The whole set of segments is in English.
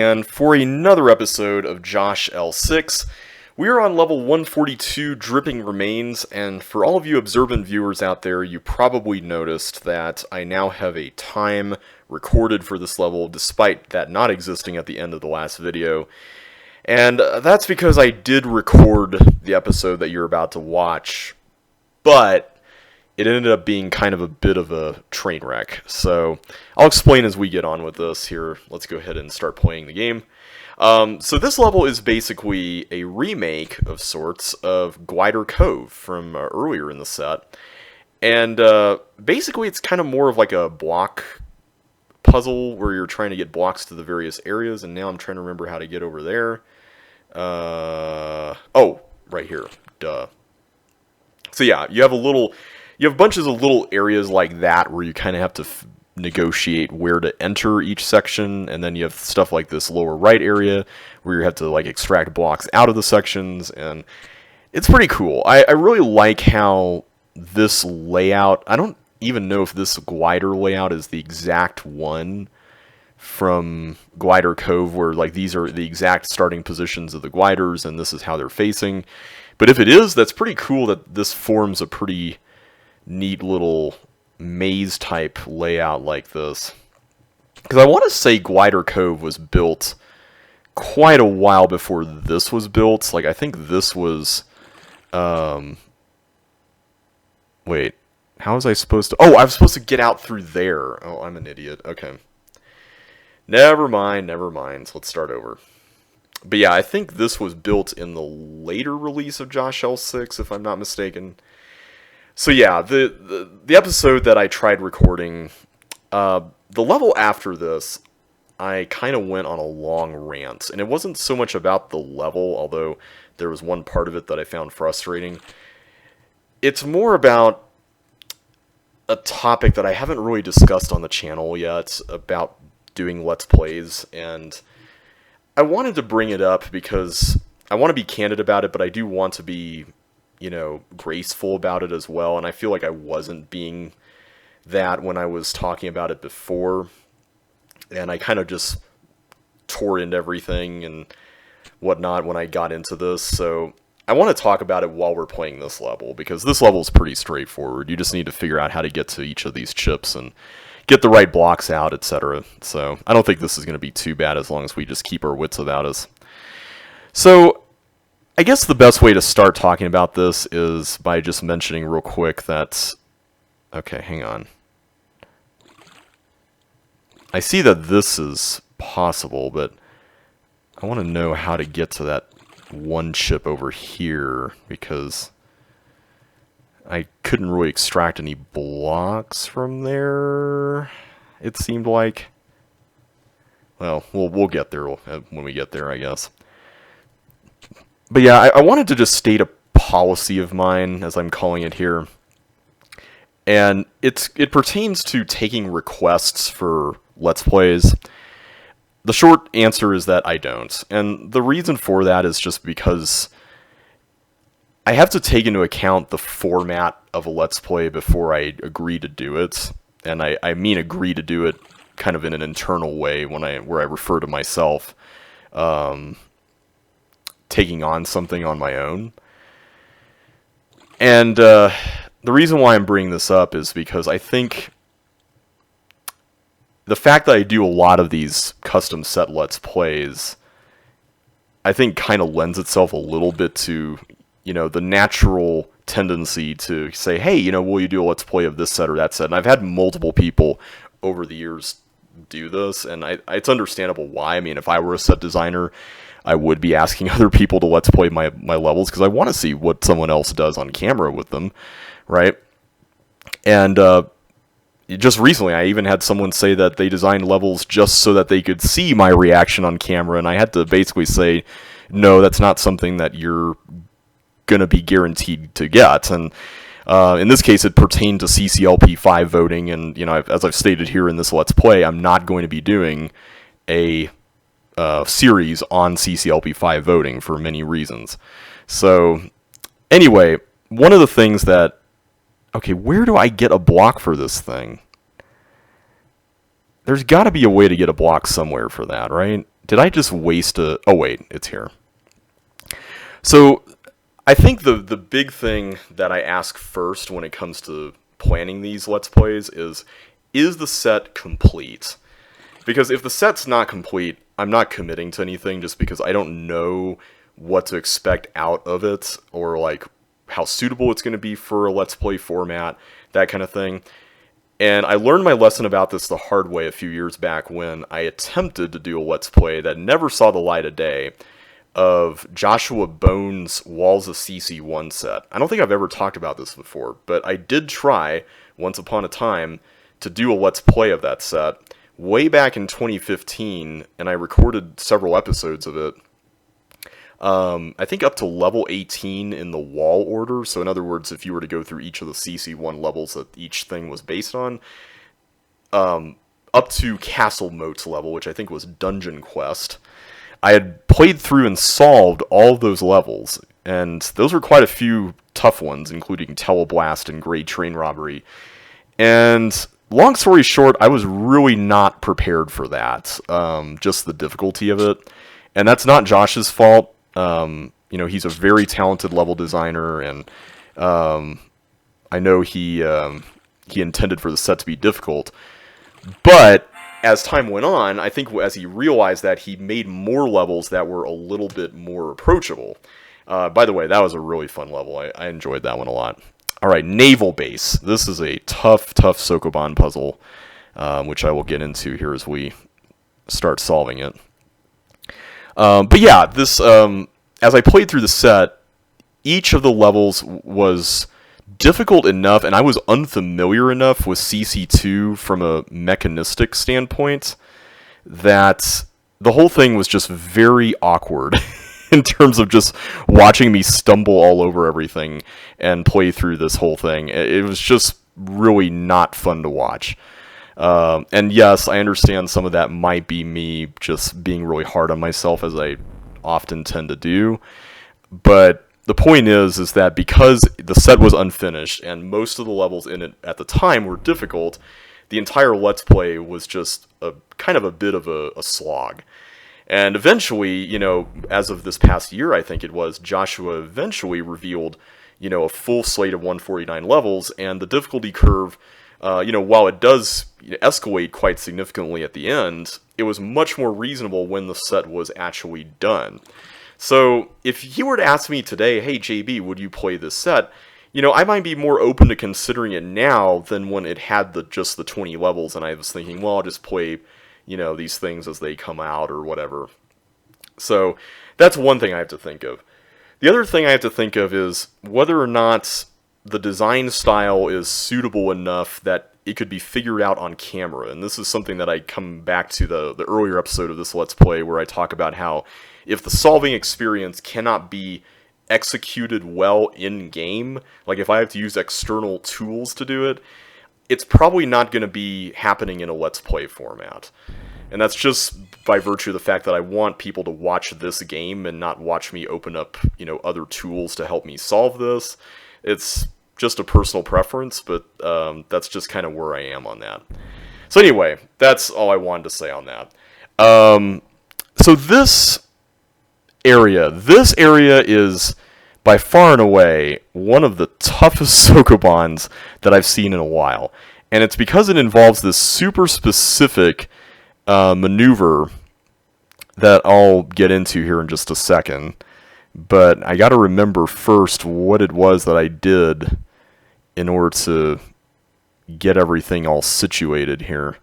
And for another episode of JoshL6, we are on level 142, Dripping Remains, and for all of you observant viewers out there, you probably noticed that I now have a time recorded for this level, despite that not existing at the end of the last video. And that's because I did record the episode that you're about to watch, but it ended up being kind of a bit of a train wreck. So I'll explain as we get on with this here. Let's go ahead and start playing the game. So this level is basically a remake of sorts of Glider Cove from earlier in the set. And basically it's kind of more of like a block puzzle where you're trying to get blocks to the various areas. And now I'm trying to remember how to get over there. Oh, right here. Duh. So yeah, you have bunches of little areas like that where you kind of have to negotiate where to enter each section, and then you have stuff like this lower right area where you have to like extract blocks out of the sections, and it's pretty cool. I really like how this layout, I don't even know if this glider layout is the exact one from Glider Cove, where like these are the exact starting positions of the gliders and this is how they're facing. But if it is, that's pretty cool that this forms a pretty neat little maze type layout like this, because I want to say Glider Cove was built quite a while before this was built. Like I think this was wait, how was I supposed to, oh, I was supposed to get out through there. Oh, I'm an idiot. Okay, never mind, so let's start over. But yeah, I think this was built in the later release of JoshL6 if I'm not mistaken. So yeah, the episode that I tried recording, the level after this, I kind of went on a long rant. And it wasn't so much about the level, although there was one part of it that I found frustrating. It's more about a topic that I haven't really discussed on the channel yet, about doing Let's Plays. And I wanted to bring it up because I want to be candid about it, but I do want to be, you know, graceful about it as well, and I feel like I wasn't being that when I was talking about it before, and I kind of just tore into everything and whatnot when I got into this, so I want to talk about it while we're playing this level, because this level is pretty straightforward. You just need to figure out how to get to each of these chips and get the right blocks out, etc. So I don't think this is going to be too bad as long as we just keep our wits about us. So I guess the best way to start talking about this is by just mentioning real quick that, okay, hang on. I see that this is possible, but I want to know how to get to that one chip over here, because I couldn't really extract any blocks from there, it seemed like. Well, we'll get there when we get there, I guess. But yeah, I wanted to just state a policy of mine, as I'm calling it here. And it pertains to taking requests for Let's Plays. The short answer is that I don't. And the reason for that is just because I have to take into account the format of a Let's Play before I agree to do it. And I mean agree to do it kind of in an internal way where I refer to myself taking on something on my own. And the reason why I'm bringing this up is because I think the fact that I do a lot of these custom set Let's Plays, I think kind of lends itself a little bit to, you know, the natural tendency to say, hey, you know, will you do a Let's Play of this set or that set? And I've had multiple people over the years do this, and it's understandable why. I mean, if I were a set designer, I would be asking other people to Let's Play my levels, because I want to see what someone else does on camera with them, right? And just recently, I even had someone say that they designed levels just so that they could see my reaction on camera, and I had to basically say, no, that's not something that you're going to be guaranteed to get. And in this case, it pertained to CCLP 5 voting, and you know, as I've stated here in this Let's Play, I'm not going to be doing a series on CCLP 5 voting for many reasons. So, anyway, one of the things that... Okay, where do I get a block for this thing? There's got to be a way to get a block somewhere for that, right? Did I just waste a... Oh, wait, it's here. So, I think the big thing that I ask first when it comes to planning these Let's Plays is the set complete? Because if the set's not complete, I'm not committing to anything just because I don't know what to expect out of it, or like how suitable it's going to be for a Let's Play format, that kind of thing. And I learned my lesson about this the hard way a few years back when I attempted to do a Let's Play that never saw the light of day of Joshua Bone's Walls of CC1 set. I don't think I've ever talked about this before, but I did try, once upon a time, to do a Let's Play of that set way back in 2015, and I recorded several episodes of it. I think up to level 18 in the wall order. So in other words, if you were to go through each of the CC1 levels that each thing was based on, up to Castle Moat's level, which I think was Dungeon Quest, I had played through and solved all of those levels, and those were quite a few tough ones, including Teleblast and Great Train Robbery. And long story short, I was really not prepared for that, just the difficulty of it. And that's not Josh's fault. You know, he's a very talented level designer, and I know he intended for the set to be difficult. But as time went on, I think as he realized that, he made more levels that were a little bit more approachable. By the way, that was a really fun level. I enjoyed that one a lot. Alright, Naval Base. This is a tough Sokoban puzzle, which I will get into here as we start solving it. But yeah, this as I played through the set, each of the levels was difficult enough, and I was unfamiliar enough with CC2 from a mechanistic standpoint, that the whole thing was just very awkward in terms of just watching me stumble all over everything and play through this whole thing. It was just really not fun to watch. And yes, I understand some of that might be me just being really hard on myself, as I often tend to do. But the point is that because the set was unfinished and most of the levels in it at the time were difficult, the entire Let's Play was just a kind of a bit of a slog. And eventually, you know, as of this past year, I think it was, Joshua eventually revealed, you know, a full slate of 149 levels, and the difficulty curve, you know, while it does escalate quite significantly at the end, it was much more reasonable when the set was actually done. So, if he were to ask me today, hey JB, would you play this set? You know, I might be more open to considering it now than when it had just the 20 levels, and I was thinking, well, I'll just play, you know, these things as they come out or whatever. So, that's one thing I have to think of. The other thing I have to think of is whether or not the design style is suitable enough that it could be figured out on camera. And this is something that I come back to the earlier episode of this Let's Play, where I talk about how if the solving experience cannot be executed well in-game, like if I have to use external tools to do it, it's probably not going to be happening in a Let's Play format. And that's just by virtue of the fact that I want people to watch this game and not watch me open up, you know, other tools to help me solve this. It's just a personal preference, but that's just kind of where I am on that. So anyway, that's all I wanted to say on that. So this area is by far and away one of the toughest Sokobans that I've seen in a while. And it's because it involves this super specific maneuver that I'll get into here in just a second. But I gotta remember first what it was that I did in order to get everything all situated here.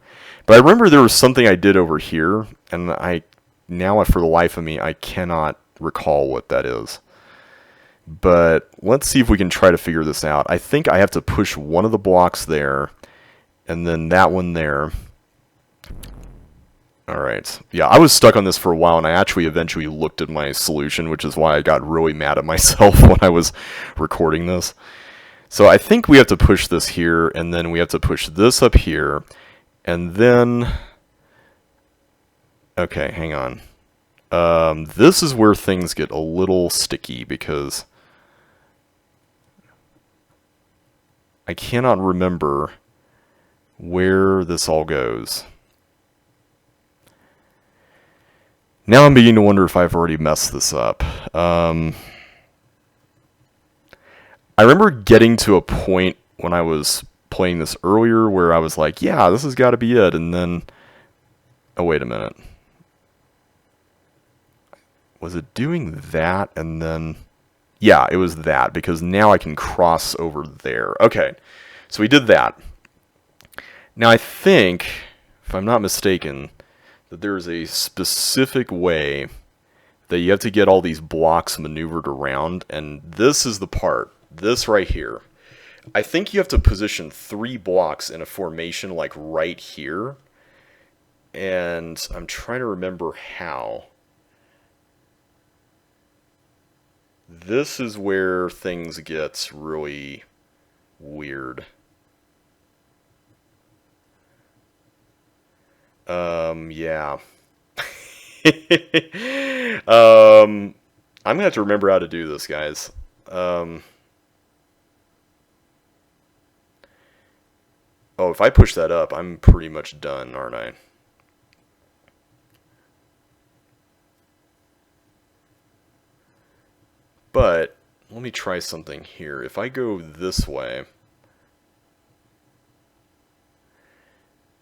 But I remember there was something I did over here, and now for the life of me, I cannot recall what that is. But let's see if we can try to figure this out. I think I have to push one of the blocks there, and then that one there. Alright, yeah, I was stuck on this for a while, and I actually eventually looked at my solution, which is why I got really mad at myself when I was recording this. So I think we have to push this here, and then we have to push this up here, and then... Okay, hang on. This is where things get a little sticky, because I cannot remember where this all goes. Now I'm beginning to wonder if I've already messed this up. I remember getting to a point when I was playing this earlier where I was like, yeah, this has got to be it. And then, oh, wait a minute. Was it doing that? And then, yeah, it was that, because now I can cross over there. Okay, so we did that. Now I think, if I'm not mistaken, that there is a specific way that you have to get all these blocks maneuvered around, and this is the part. This right here. I think you have to position 3 blocks in a formation like right here. And I'm trying to remember how. This is where things get really weird. Yeah. I'm gonna have to remember how to do this, guys. Oh, if I push that up, I'm pretty much done, aren't I? But, let me try something here. If I go this way...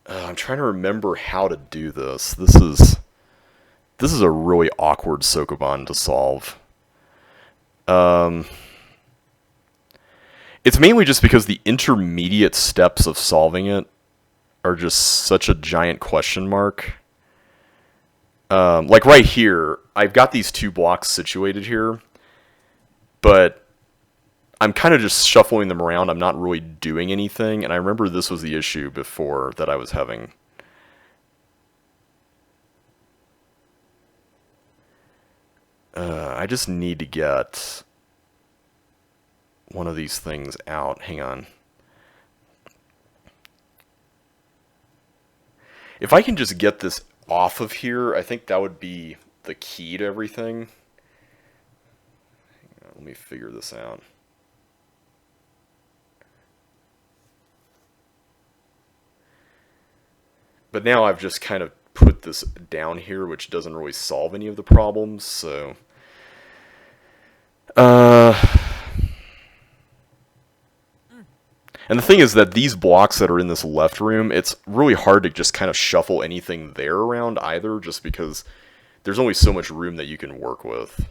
I'm trying to remember how to do this. This is a really awkward Sokoban to solve. It's mainly just because the intermediate steps of solving it are just such a giant question mark. Like right here, I've got these 2 blocks situated here, but I'm kind of just shuffling them around. I'm not really doing anything, and I remember this was the issue before that I was having. I just need to get one of these things out. Hang on. If I can just get this off of here, I think that would be the key to everything. Hang on, let me figure this out. But now I've just kind of put this down here, which doesn't really solve any of the problems, so... And the thing is that these blocks that are in this left room, it's really hard to just kind of shuffle anything there around either, just because there's only so much room that you can work with.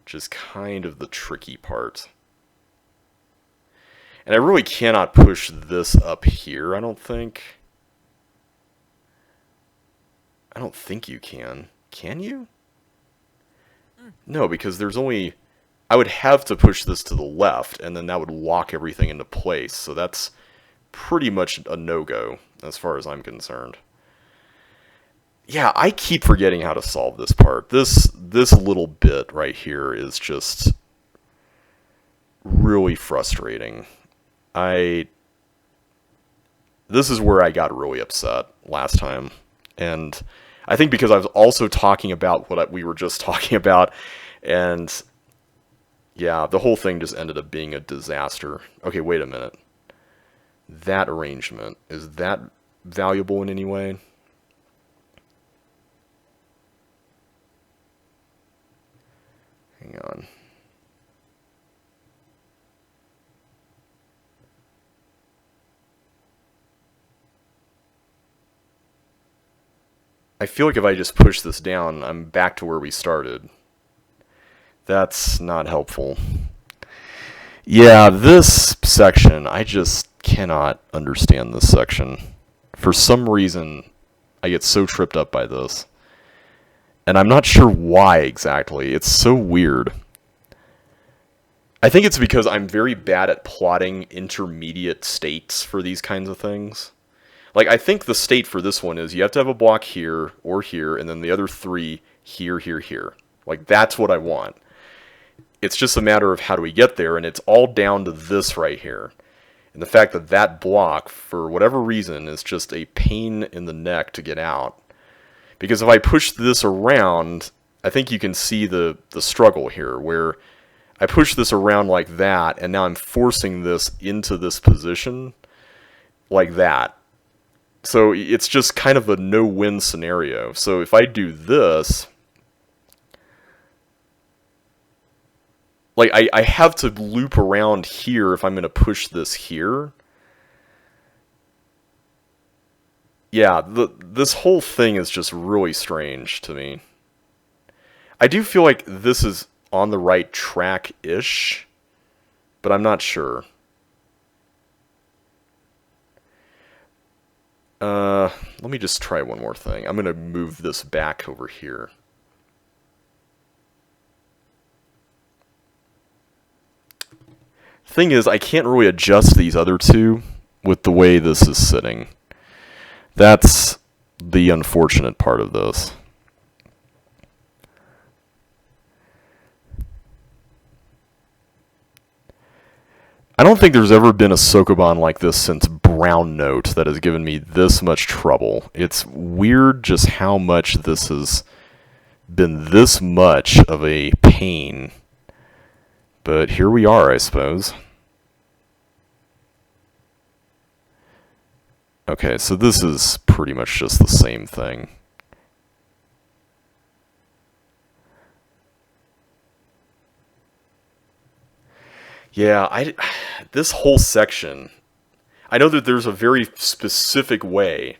Which is kind of the tricky part. And I really cannot push this up here, I don't think. I don't think you can. Can you? No, because there's only... I would have to push this to the left, and then that would lock everything into place. So that's pretty much a no-go, as far as I'm concerned. Yeah, I keep forgetting how to solve this part. This little bit right here is just really frustrating. This is where I got really upset last time. And I think because I was also talking about what we were just talking about, and... yeah, the whole thing just ended up being a disaster. Okay, wait a minute. That arrangement, is that valuable in any way? Hang on. I feel like if I just push this down, I'm back to where we started. That's not helpful. Yeah, this section, I just cannot understand this section. For some reason, I get so tripped up by this. And I'm not sure why exactly. It's so weird. I think it's because I'm very bad at plotting intermediate states for these kinds of things. Like, I think the state for this one is you have to have a block here or here, and then the other 3 here, here, here. Like, that's what I want. It's just a matter of how do we get there, and it's all down to this right here. And the fact that that block, for whatever reason, is just a pain in the neck to get out. Because if I push this around, I think you can see the struggle here, where I push this around like that, and now I'm forcing this into this position like that. So it's just kind of a no-win scenario. So if I do this, like I have to loop around here if I'm going to push this here. Yeah, this whole thing is just really strange to me. I do feel like this is on the right track-ish, but I'm not sure. Let me just try one more thing. I'm going to move this back over here. Thing is, I can't really adjust these other two with the way this is sitting. That's the unfortunate part of this. I don't think there's ever been a Sokoban like this since Brown Note that has given me this much trouble. It's weird just how much this has been this much of a pain. But here we are, I suppose. Okay, so this is pretty much just the same thing. Yeah, this whole section, I know that there's a very specific way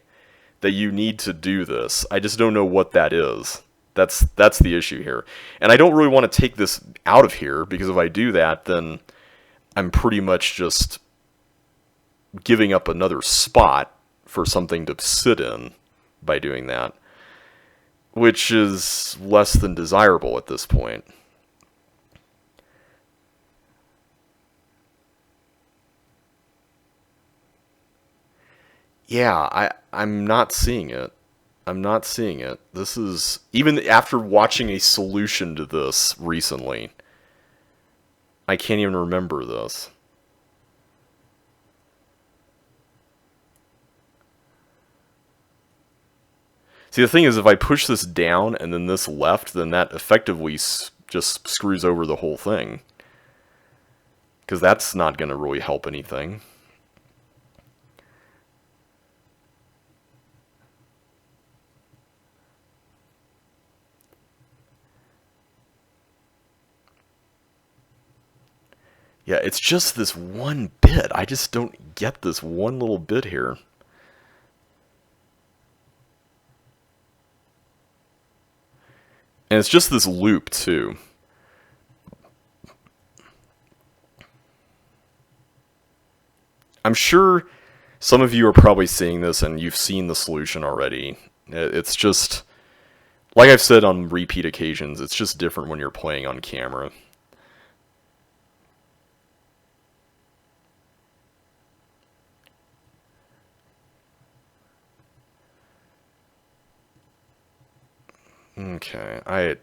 that you need to do this. I just don't know what that is. That's the issue here. And I don't really want to take this out of here, because if I do that, then I'm pretty much just giving up another spot for something to sit in by doing that, which is less than desirable at this point. Yeah, I'm not seeing it. I'm not seeing it. This is, even after watching a solution to this recently, I can't even remember this. See, the thing is, if I push this down and then this left, then that effectively just screws over the whole thing. Because that's not going to really help anything. Yeah, it's just this one bit. I just don't get this one little bit here. And it's just this loop, too. I'm sure some of you are probably seeing this and you've seen the solution already. It's just, like I've said on repeat occasions, it's just different when you're playing on camera. Okay, I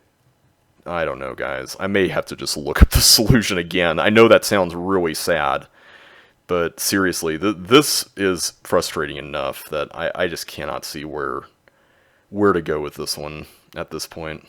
don't know, guys. I may have to just look up the solution again. I know that sounds really sad, but seriously, this is frustrating enough that I just cannot see where to go with this one at this point.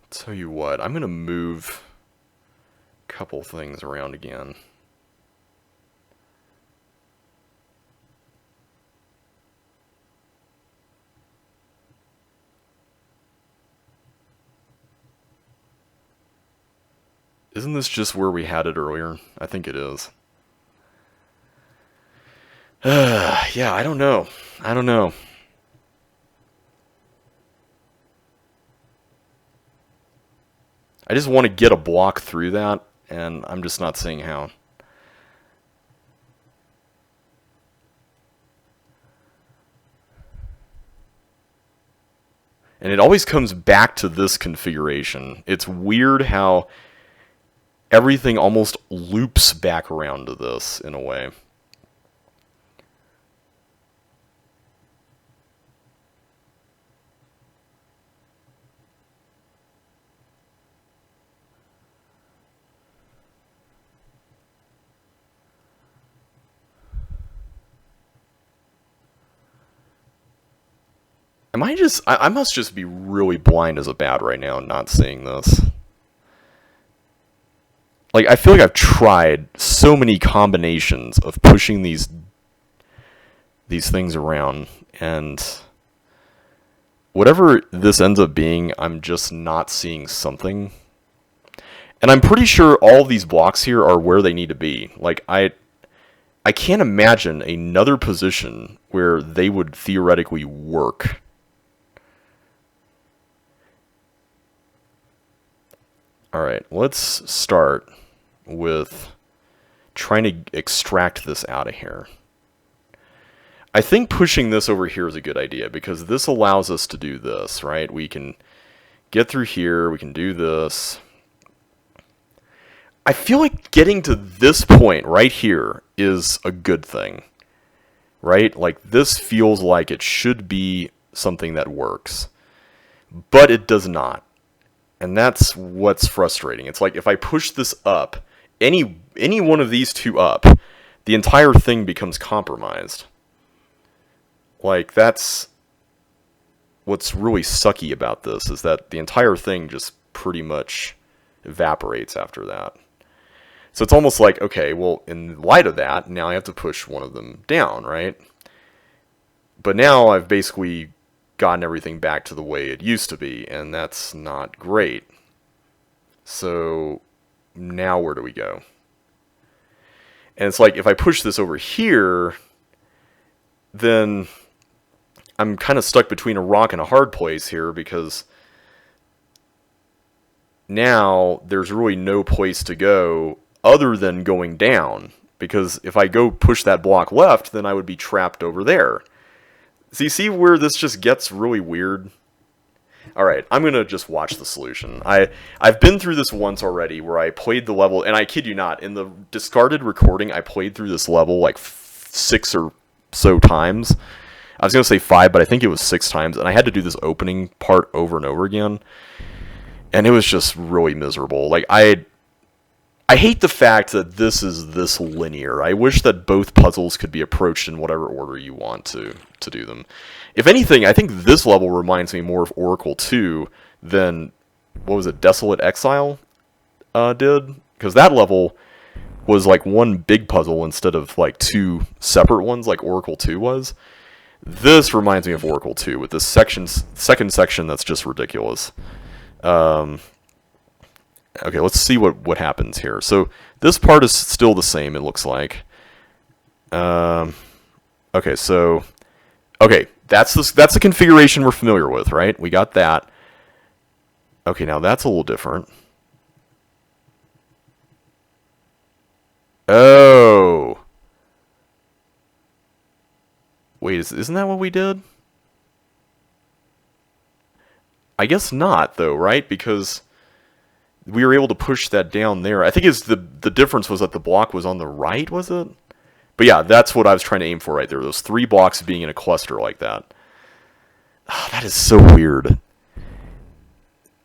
Tell you what, I'm gonna move a couple things around again. Isn't this just where we had it earlier? I think it is. Yeah, I don't know. I don't know. I just want to get a block through that, and I'm just not seeing how. And it always comes back to this configuration. It's weird how everything almost loops back around to this in a way. Am I just... I must just be really blind as a bat right now and not seeing this. Like, I feel like I've tried so many combinations of pushing these things around, and whatever this ends up being, I'm just not seeing something. And I'm pretty sure all of these blocks here are where they need to be. Like, I can't imagine another position where they would theoretically work. Alright, let's start with trying to extract this out of here. I think pushing this over here is a good idea, because this allows us to do this, right? We can get through here, we can do this. I feel like getting to this point right here is a good thing, right? Like, this feels like it should be something that works, but it does not. And that's what's frustrating. It's like, if I push this up, any one of these two up, the entire thing becomes compromised. Like, that's what's really sucky about this, is that the entire thing just pretty much evaporates after that. So it's almost like, okay, well, in light of that, now I have to push one of them down, right? But now I've basically gotten everything back to the way it used to be, and that's not great. So now where do we go? And it's like, if I push this over here, then I'm kind of stuck between a rock and a hard place here, because now there's really no place to go other than going down. Because if I go push that block left, then I would be trapped over there. So you see where this just gets really weird? Alright, I'm going to just watch the solution. I've been through this once already, where I played the level, and I kid you not, in the discarded recording, I played through this level like 6 or so times. I was going to say 5, but I think it was 6 times, and I had to do this opening part over and over again. And it was just really miserable. Like, I hate the fact that this is this linear. I wish that both puzzles could be approached in whatever order you want to do them. If anything, I think this level reminds me more of Oracle 2 than, what was it, Desolate Exile did? Because that level was like one big puzzle instead of like 2 separate ones like Oracle 2 was. This reminds me of Oracle 2 with this second section that's just ridiculous. Okay, let's see what happens here. So this part is still the same, it looks like. Okay, so... Okay, that's the configuration we're familiar with, right? We got that. Okay, now that's a little different. Oh! Wait, isn't that what we did? I guess not, though, right? Because we were able to push that down there. I think the difference was that the block was on the right, was it? But yeah, that's what I was trying to aim for right there. Those 3 blocks being in a cluster like that. Oh, that is so weird.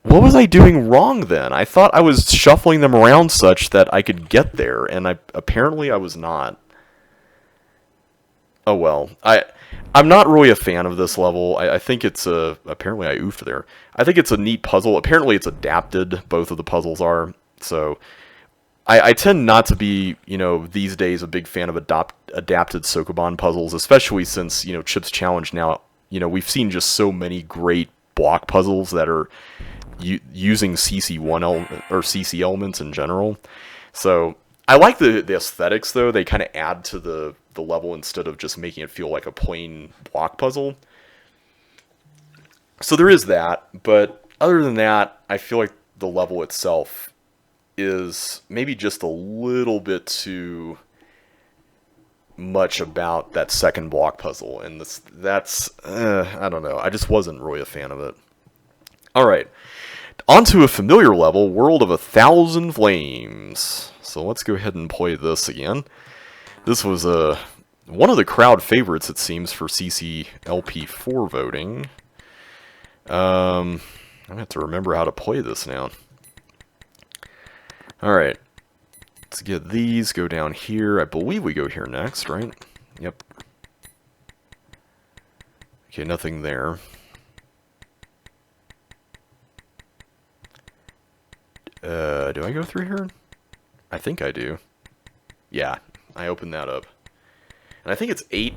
What was I doing wrong then? I thought I was shuffling them around such that I could get there, and apparently I was not. Oh well. I'm not really a fan of this level. I think it's a... Apparently I oofed there. I think it's a neat puzzle. Apparently it's adapted. Both of the puzzles are. So I tend not to be, these days a big fan of adapted Sokoban puzzles, especially since, Chip's Challenge now, we've seen just so many great block puzzles that are using CC1 or CC elements in general. So I like the aesthetics, though. They kind of add to the level instead of just making it feel like a plain block puzzle. So there is that, but other than that, I feel like the level itself is maybe just a little bit too much about that second block puzzle, and that's I don't know. I just wasn't really a fan of it. Alright, onto a familiar level, World of 1,000 Flames. So let's go ahead and play this again. This was one of the crowd favorites, it seems, for CCLP4 voting. I'm going to have to remember how to play this now. Alright, let's get these, go down here. I believe we go here next, right? Yep. Okay, nothing there. Do I go through here? I think I do. Yeah, I opened that up. And I think it's 8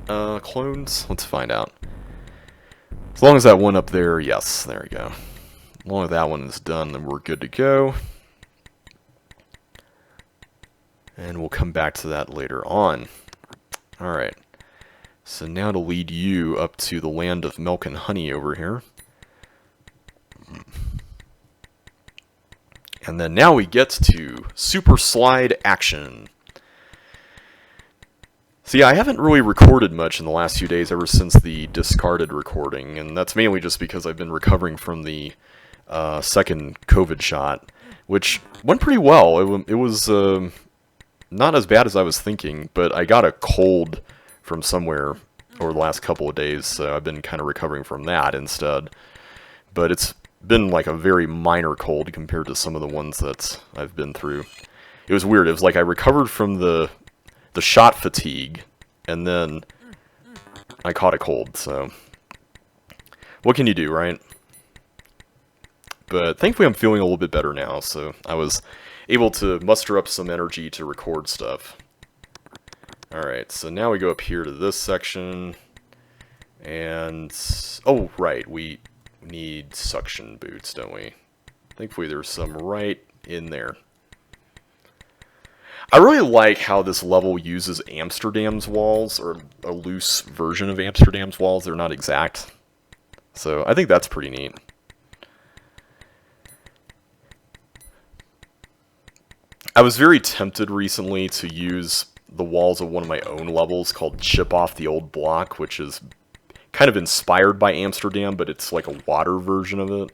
clones. Let's find out. As long as that one up there, yes, there we go. As long as that one is done, then we're good to go. And we'll come back to that later on. Alright. So now to lead you up to the land of milk and honey over here. And then now we get to Super Slide Action. See, I haven't really recorded much in the last few days ever since the discarded recording, and that's mainly just because I've been recovering from the second COVID shot, which went pretty well. It was not as bad as I was thinking, but I got a cold from somewhere over the last couple of days, so I've been kind of recovering from that instead. But it's been like a very minor cold compared to some of the ones that I've been through. It was weird. It was like I recovered from the shot fatigue, and then I caught a cold, so what can you do, right? But thankfully I'm feeling a little bit better now, so I was able to muster up some energy to record stuff. Alright, so now we go up here to this section, and oh right, we need suction boots, don't we? Thankfully there's some right in there. I really like how this level uses Amsterdam's walls, or a loose version of Amsterdam's walls. They're not exact. So I think that's pretty neat. I was very tempted recently to use the walls of one of my own levels called Chip Off the Old Block, which is kind of inspired by Amsterdam, but it's like a water version of it.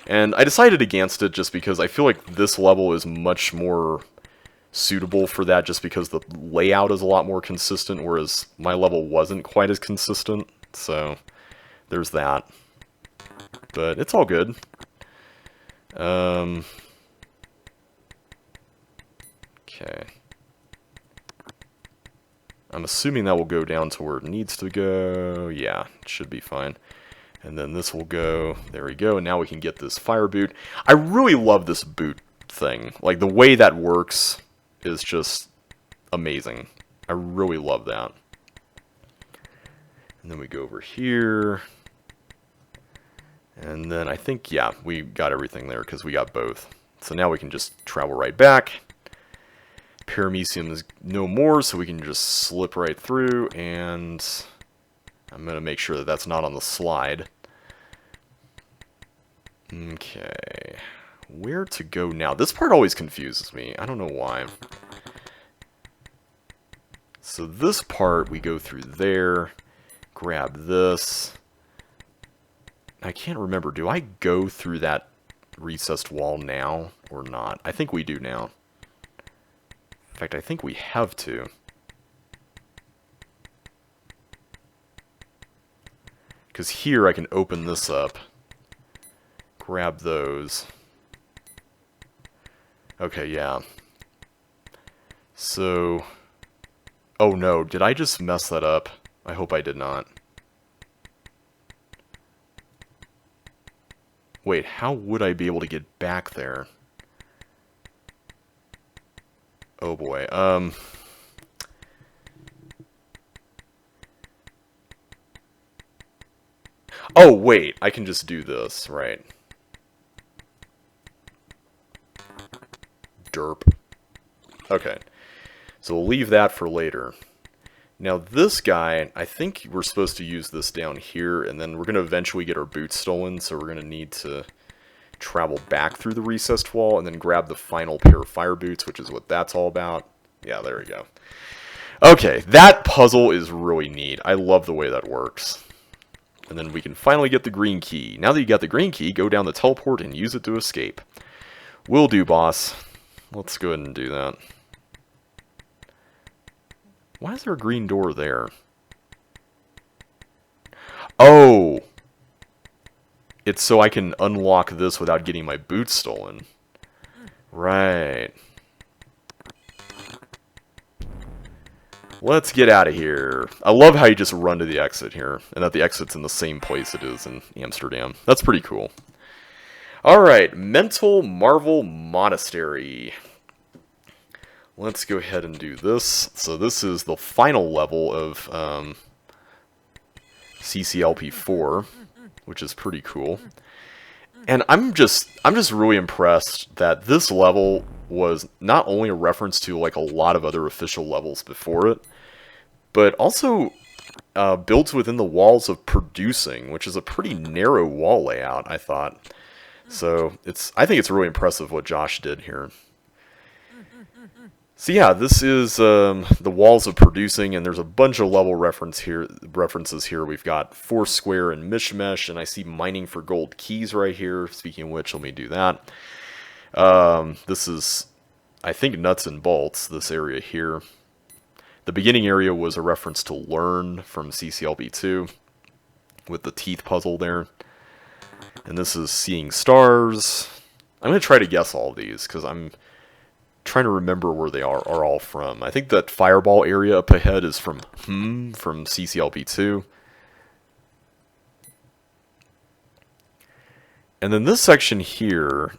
And I decided against it just because I feel like this level is much more suitable for that, just because the layout is a lot more consistent, whereas my level wasn't quite as consistent. So there's that. But it's all good. Okay. I'm assuming that will go down to where it needs to go. Yeah, it should be fine. And then this will go, there we go, and now we can get this fire boot. I really love this boot thing. Like, the way that works is just amazing. I really love that. And then we go over here. And then I think, yeah, we got everything there because we got both. So now we can just travel right back. Paramecium is no more, so we can just slip right through, and I'm going to make sure that that's not on the slide. Okay. Where to go now? This part always confuses me. I don't know why. So this part, we go through there, grab this. I can't remember. Do I go through that recessed wall now or not? I think we do now. In fact, I think we have to. Because here I can open this up, grab those. Okay, yeah. So, oh no, did I just mess that up? I hope I did not. Wait, how would I be able to get back there? Oh boy, oh wait, I can just do this, right? Derp. Okay, so we'll leave that for later. Now this guy, I think we're supposed to use this down here, and then we're going to eventually get our boots stolen, so we're going to need to travel back through the recessed wall, and then grab the final pair of fire boots, which is what that's all about. Yeah, there we go. Okay, that puzzle is really neat. I love the way that works. And then we can finally get the green key. Now that you got the green key, go down the teleport and use it to escape. Will do, boss. Let's go ahead and do that. Why is there a green door there? Oh! It's so I can unlock this without getting my boots stolen. Right. Let's get out of here. I love how you just run to the exit here, and that the exit's in the same place it is in Amsterdam. That's pretty cool. Alright, Mental Marvel Monastery. Let's go ahead and do this. So this is the final level of CCLP4, which is pretty cool. And I'm just really impressed that this level was not only a reference to like a lot of other official levels before it, but also built within the walls of producing, which is a pretty narrow wall layout, I thought. So I think it's really impressive what Josh did here. So yeah, this is the walls of producing, and there's a bunch of level references here. We've got Foursquare and Mishmash, and I see mining for gold keys right here. Speaking of which, let me do that. This is, I think, nuts and bolts, this area here. The beginning area was a reference to Learn from CCLB2, with the teeth puzzle there. And this is Seeing Stars. I'm going to try to guess all of these, because I'm trying to remember where they are all from. I think that fireball area up ahead is from CCLB2. And then this section here,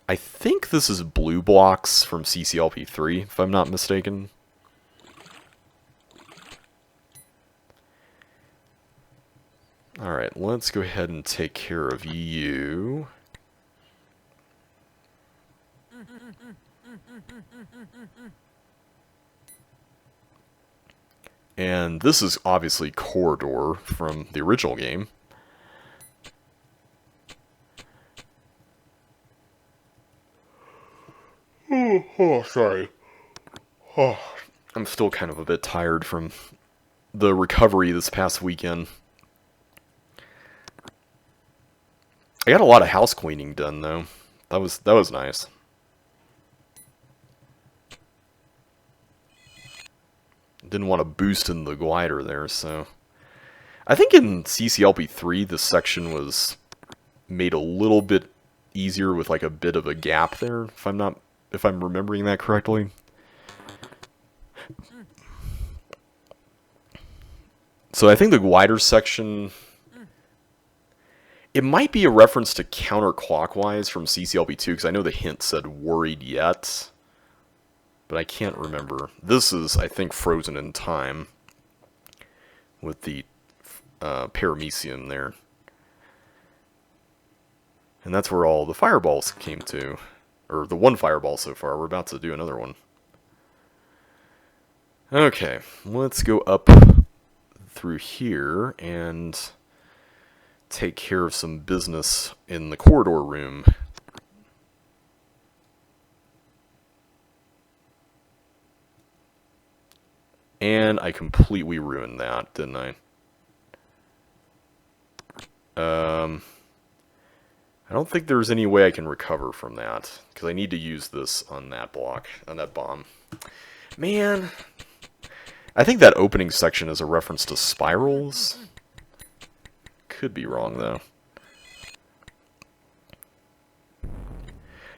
I think this is blue blocks from CCLP3, if I'm not mistaken. Alright, let's go ahead and take care of you. And this is obviously Corridor from the original game. Oh, sorry. Oh, I'm still kind of a bit tired from the recovery this past weekend. I got a lot of house cleaning done, though. That was nice. Didn't want to boost in the glider there, so... I think in CCLP3, this section was made a little bit easier with like a bit of a gap there, if I'm remembering that correctly. So I think the glider section... It might be a reference to counterclockwise from CCLP2, because I know the hint said worried yet. But I can't remember. This is, I think, Frozen in Time. With the Paramecium there. And that's where all the fireballs came to. Or the one fireball so far. We're about to do another one. Okay, let's go up through here and take care of some business in the corridor room. And I completely ruined that, didn't I? I don't think there's any way I can recover from that, because I need to use this on that block, on that bomb. Man, I think that opening section is a reference to spirals. Could be wrong, though.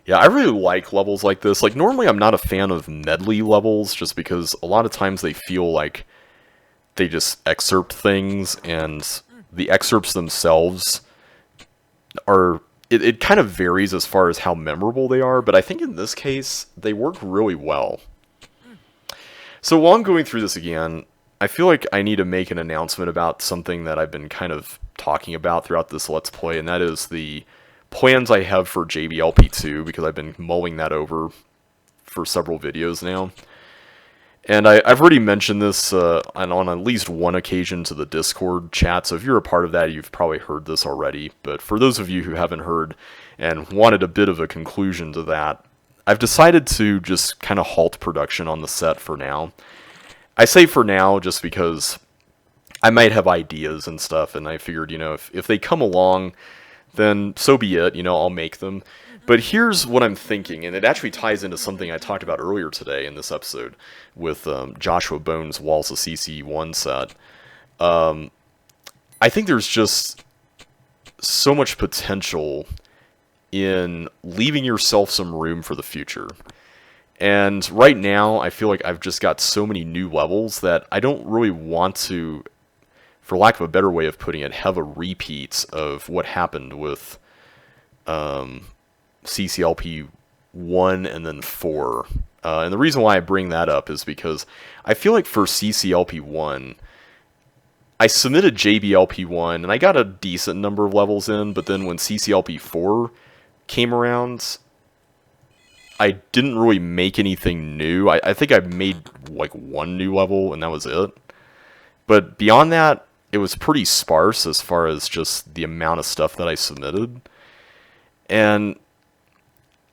Yeah, I really like levels like this. Like, normally I'm not a fan of medley levels, just because a lot of times they feel like they just excerpt things, and the excerpts themselves are... It kind of varies as far as how memorable they are, but I think in this case, they work really well. So while I'm going through this again, I feel like I need to make an announcement about something that I've been kind of talking about throughout this Let's Play, and that is the plans I have for JBLP2, because I've been mulling that over for several videos now. And I've already mentioned this on at least one occasion to the Discord chat, so if you're a part of that, you've probably heard this already. But for those of you who haven't heard and wanted a bit of a conclusion to that, I've decided to just kind of halt production on the set for now. I say for now just because I might have ideas and stuff, and I figured, you know, if they come along, then so be it, you know, I'll make them. But here's what I'm thinking, and it actually ties into something I talked about earlier today in this episode with Joshua Bones' Walls of CC1 set. I think there's just so much potential in leaving yourself some room for the future. And right now, I feel like I've just got so many new levels that I don't really want to, for lack of a better way of putting it, have a repeat of what happened with CCLP 1 and then 4. And the reason why I bring that up is because I feel like for CCLP 1, I submitted JBLP 1 and I got a decent number of levels in, but then when CCLP 4 came around, I didn't really make anything new. I think I made like one new level and that was it. But beyond that, it was pretty sparse as far as just the amount of stuff that I submitted. And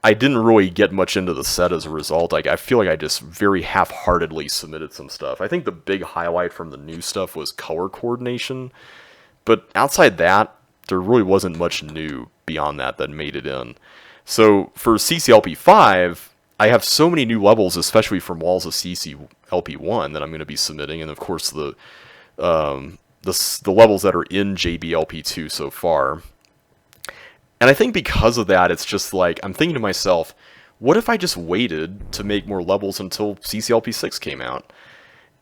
I didn't really get much into the set as a result. Like, I feel like I just very half-heartedly submitted some stuff. I think the big highlight from the new stuff was color coordination. But outside that, there really wasn't much new beyond that made it in. So for CCLP 5, I have so many new levels, especially from Walls of CCLP 1, that I'm going to be submitting. And of course, the levels that are in JBLP 2 so far. And I think because of that, it's just like, I'm thinking to myself, what if I just waited to make more levels until CCLP 6 came out?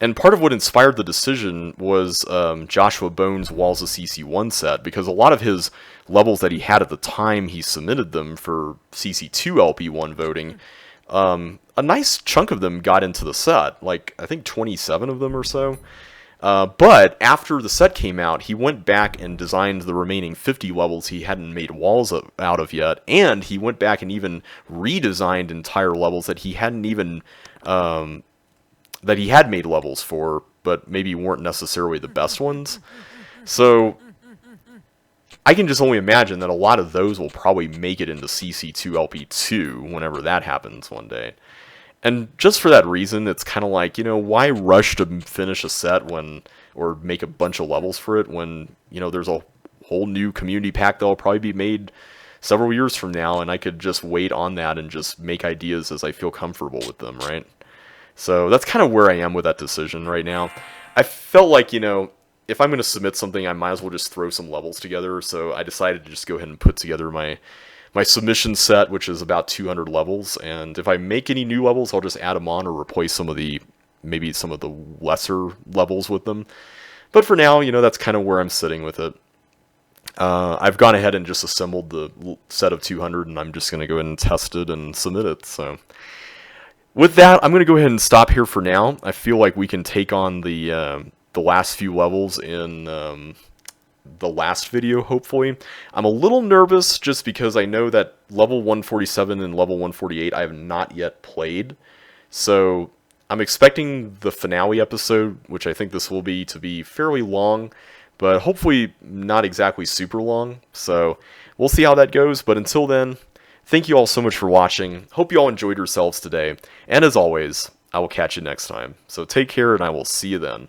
And part of what inspired the decision was Joshua Bone's Walls of CC1 set, because a lot of his levels that he had at the time he submitted them for CC2 LP1 voting, a nice chunk of them got into the set, like I think 27 of them or so. But after the set came out, he went back and designed the remaining 50 levels he hadn't made walls out of yet, and he went back and even redesigned entire levels that he hadn't even that he had made levels for, but maybe weren't necessarily the best ones. So I can just only imagine that a lot of those will probably make it into CC2 LP2 whenever that happens one day. And just for that reason, it's kind of like, why rush to finish a set or make a bunch of levels for it when, there's a whole new community pack that will probably be made several years from now, and I could just wait on that and just make ideas as I feel comfortable with them, right? So that's kind of where I am with that decision right now. I felt like, if I'm going to submit something, I might as well just throw some levels together, so I decided to just go ahead and put together my submission set, which is about 200 levels, and if I make any new levels, I'll just add them on or replace maybe some of the lesser levels with them. But for now, that's kind of where I'm sitting with it. I've gone ahead and just assembled the set of 200, and I'm just going to go ahead and test it and submit it. So with that, I'm going to go ahead and stop here for now. I feel like we can take on the last few levels in the last video, hopefully. I'm a little nervous just because I know that level 147 and level 148 I have not yet played. So I'm expecting the finale episode, which I think this will be, to be fairly long, but hopefully not exactly super long. So we'll see how that goes. But until then, thank you all so much for watching. Hope you all enjoyed yourselves today. And as always, I will catch you next time. So take care, and I will see you then.